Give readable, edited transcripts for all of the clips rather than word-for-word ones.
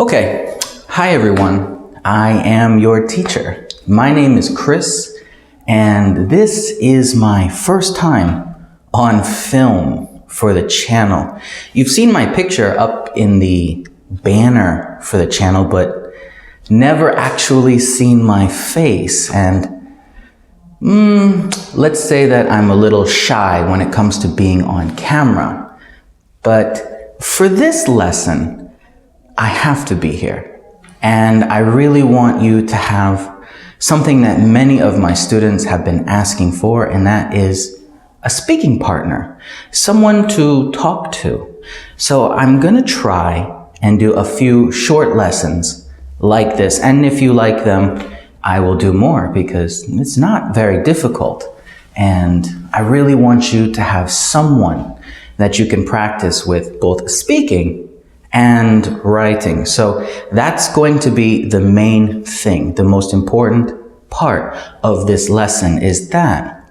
Okay, hi everyone. I am your teacher. My name is Chris, and this is my first time on film for the channel. You've seen my picture up in the banner for the channel, but never actually seen my face. And let's say that I'm a little shy when it comes to being on camera. But for this lesson, I have to be here. And I really want you to have something that many of my students have been asking for, and that is a speaking partner, someone to talk to. So I'm gonna try and do a few short lessons like this. And if you like them, I will do more because it's not very difficult. And I really want you to have someone that you can practice with, both speaking and writing. So that's going to be the main thing. The most important part of this lesson is that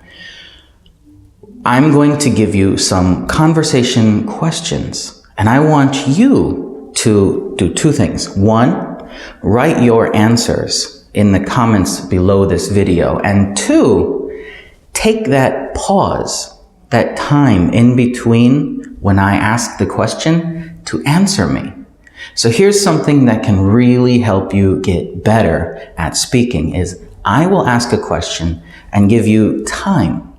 I'm going to give you some conversation questions, and I want you to do two things. One, write your answers in the comments below this video, and two, take that pause, that time in between when I ask the question to answer me. So here's something that can really help you get better at speaking is I will ask a question and give you time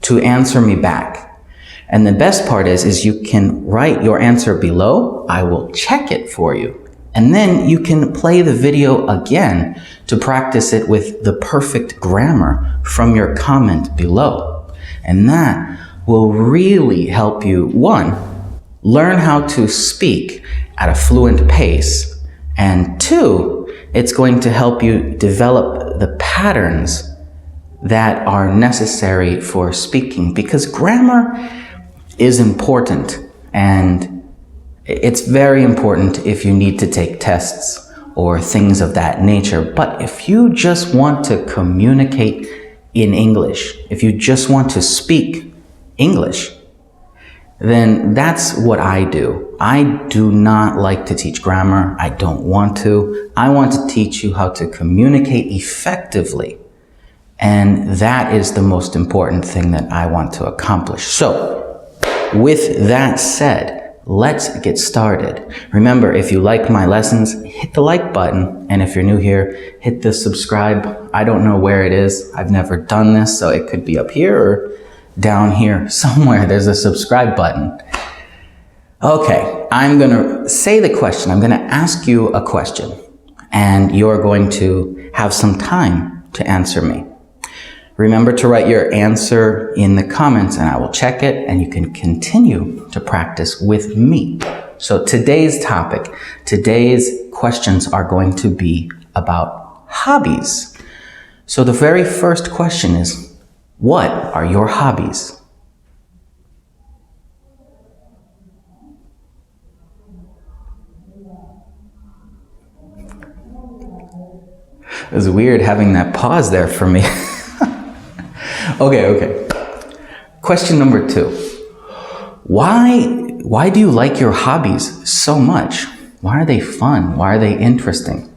to answer me back. And the best part is you can write your answer below. I will check it for you. And then you can play the video again to practice it with the perfect grammar from your comment below. And that will really help you, one, learn how to speak at a fluent pace, and two, it's going to help you develop the patterns that are necessary for speaking, because grammar is important, and it's very important if you need to take tests or things of that nature. But if you just want to communicate in English, if you just want to speak English, then that's what I do. I do not like to teach grammar. I don't want to. I want to teach you how to communicate effectively. And that is the most important thing that I want to accomplish. So, with that said, let's get started. Remember, if you like my lessons, hit the like button. And if you're new here, hit the subscribe. I don't know where it is. I've never done this, so it could be up here or down here somewhere. There's a subscribe button. Okay, I'm gonna say the question. I'm gonna ask you a question, and you're going to have some time to answer me. Remember to write your answer in the comments, and I will check it, and you can continue to practice with me. So today's topic, today's questions are going to be about hobbies. So the very first question is, what are your hobbies? It was weird having that pause there for me. Okay. Question number 2. Why do you like your hobbies so much? Why are they fun? Why are they interesting?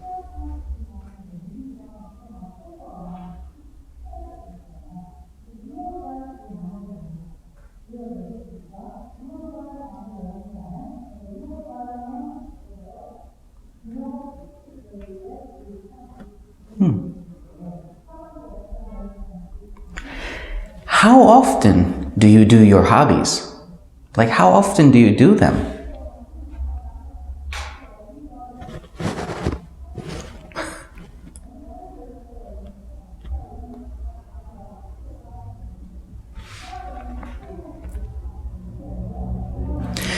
How often do you do your hobbies? Like, how often do you do them?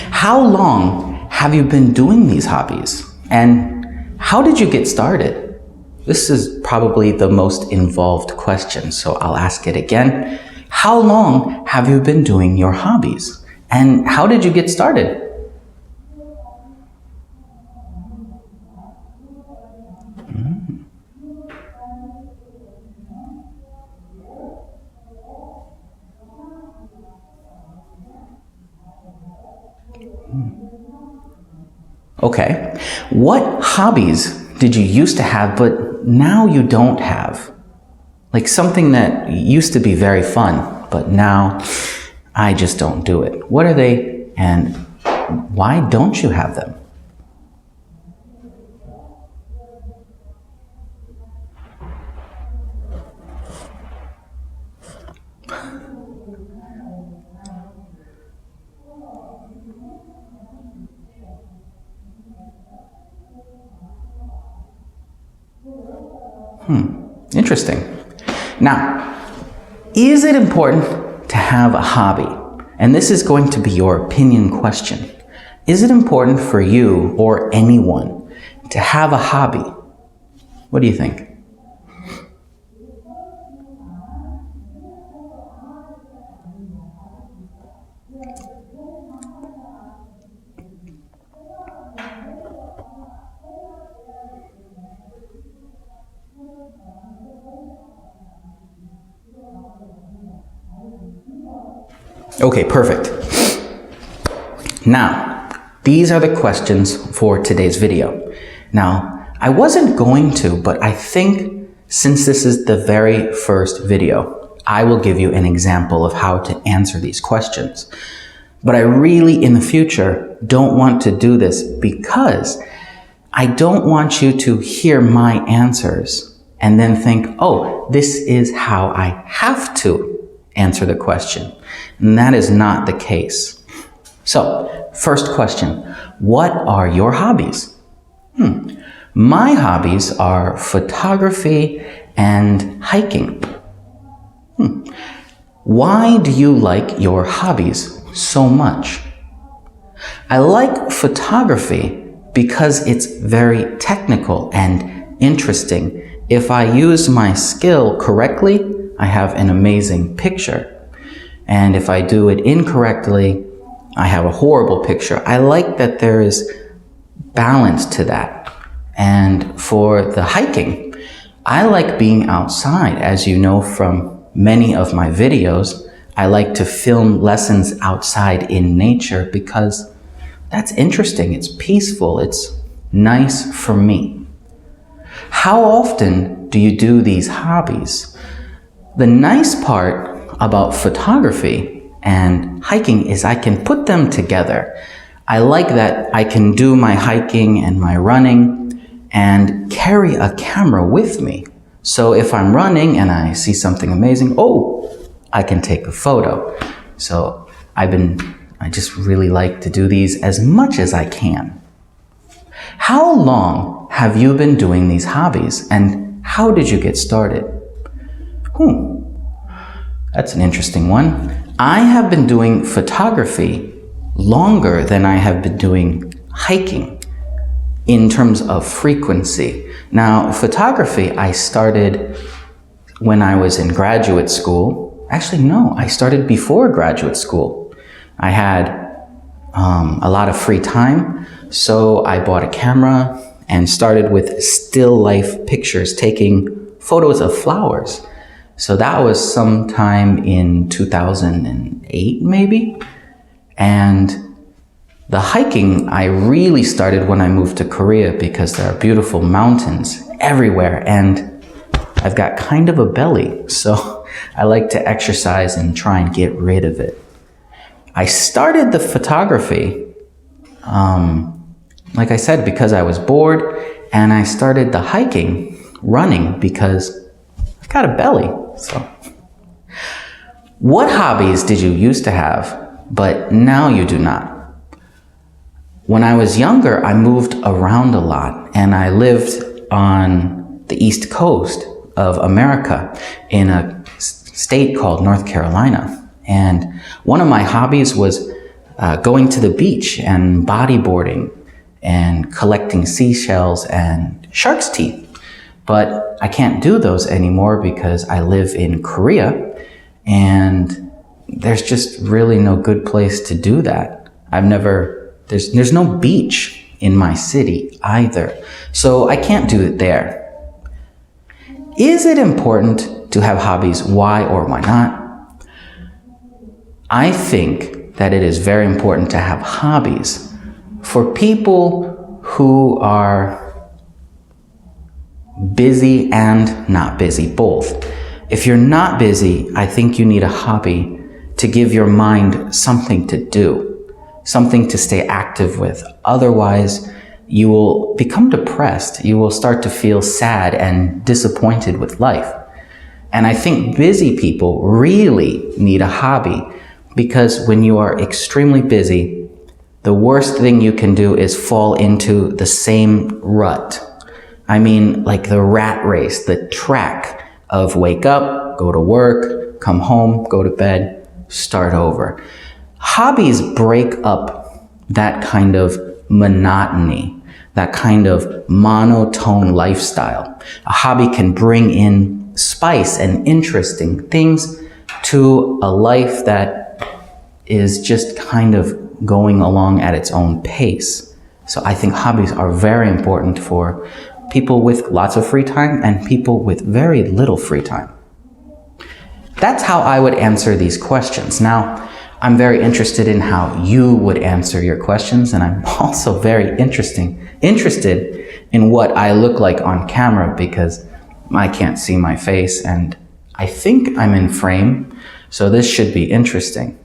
How long have you been doing these hobbies? And how did you get started? This is probably the most involved question, so I'll ask it again. How long have you been doing your hobbies? And how did you get started? Okay. What hobbies did you used to have, but now you don't have? Like something that used to be very fun, but now I just don't do it. What are they, and why don't you have them? Interesting. Now, is it important to have a hobby? And this is going to be your opinion question. Is it important for you or anyone to have a hobby? What do you think? Okay, perfect. Now, these are the questions for today's video. Now, I wasn't going to, but I think since this is the very first video, I will give you an example of how to answer these questions. But I really, in the future, don't want to do this because I don't want you to hear my answers and then think, oh, this is how I have to answer the question. And that is not the case. So, first question, what are your hobbies? My hobbies are photography and hiking. Why do you like your hobbies so much? I like photography because it's very technical and interesting. If I use my skill correctly, I have an amazing picture. And if I do it incorrectly, I have a horrible picture. I like that there is balance to that. And for the hiking, I like being outside. As you know from many of my videos, I like to film lessons outside in nature because that's interesting. It's peaceful. It's nice for me. How often do you do these hobbies? The nice part about photography and hiking is I can put them together. I like that I can do my hiking and my running and carry a camera with me. So if I'm running and I see something amazing, I can take a photo. So I just really like to do these as much as I can. How long have you been doing these hobbies and how did you get started? That's an interesting one. I have been doing photography longer than I have been doing hiking in terms of frequency. Now, photography, I started when I was in graduate school. Actually, no, I started before graduate school. I had a lot of free time, so I bought a camera and started with still life pictures, taking photos of flowers. So that was sometime in 2008, maybe. And the hiking, I really started when I moved to Korea because there are beautiful mountains everywhere and I've got kind of a belly. So I like to exercise and try and get rid of it. I started the photography, like I said, because I was bored, and I started the hiking, running, because I've got a belly. So, what hobbies did you used to have, but now you do not? When I was younger, I moved around a lot, and I lived on the East Coast of America in a state called North Carolina. And one of my hobbies was going to the beach and bodyboarding and collecting seashells and shark's teeth. But I can't do those anymore because I live in Korea and there's just really no good place to do that. There's no beach in my city either. So I can't do it there. Is it important to have hobbies? Why or why not? I think that it is very important to have hobbies for people who are busy and not busy, both. If you're not busy, I think you need a hobby to give your mind something to do, something to stay active with. Otherwise, you will become depressed. You will start to feel sad and disappointed with life. And I think busy people really need a hobby, because when you are extremely busy, the worst thing you can do is fall into the same rut. I mean, like the rat race, the track of wake up, go to work, come home, go to bed, start over. Hobbies break up that kind of monotony, that kind of monotone lifestyle. A hobby can bring in spice and interesting things to a life that is just kind of going along at its own pace. So I think hobbies are very important for people with lots of free time and people with very little free time. That's how I would answer these questions. Now, I'm very interested in how you would answer your questions, and I'm also very interested in what I look like on camera, because I can't see my face and I think I'm in frame, so this should be interesting.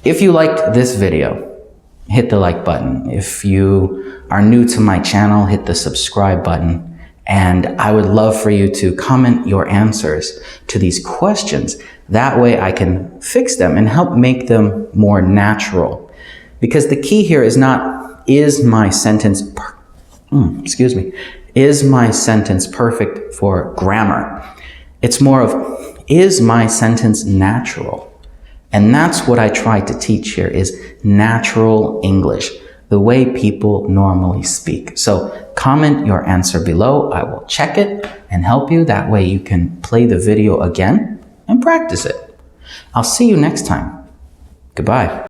If you liked this video, hit the like button. If you are new to my channel, hit the subscribe button. And I would love for you to comment your answers to these questions. That way I can fix them and help make them more natural. Because the key here is not, is my sentence perfect for grammar? It's more of, is my sentence natural? And that's what I try to teach here, is natural English, the way people normally speak. So comment your answer below. I will check it and help you. That way you can play the video again and practice it. I'll see you next time. Goodbye.